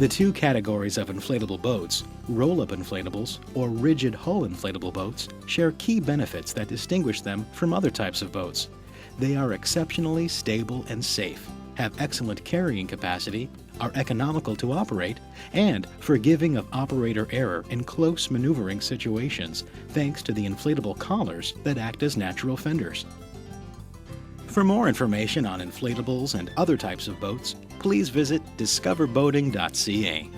The two categories of inflatable boats, roll-up inflatables or rigid hull inflatable boats, share key benefits that distinguish them from other types of boats. They are exceptionally stable and safe, have excellent carrying capacity, are economical to operate, and forgiving of operator error in close maneuvering situations, thanks to the inflatable collars that act as natural fenders. For more information on inflatables and other types of boats, please visit discoverboating.ca.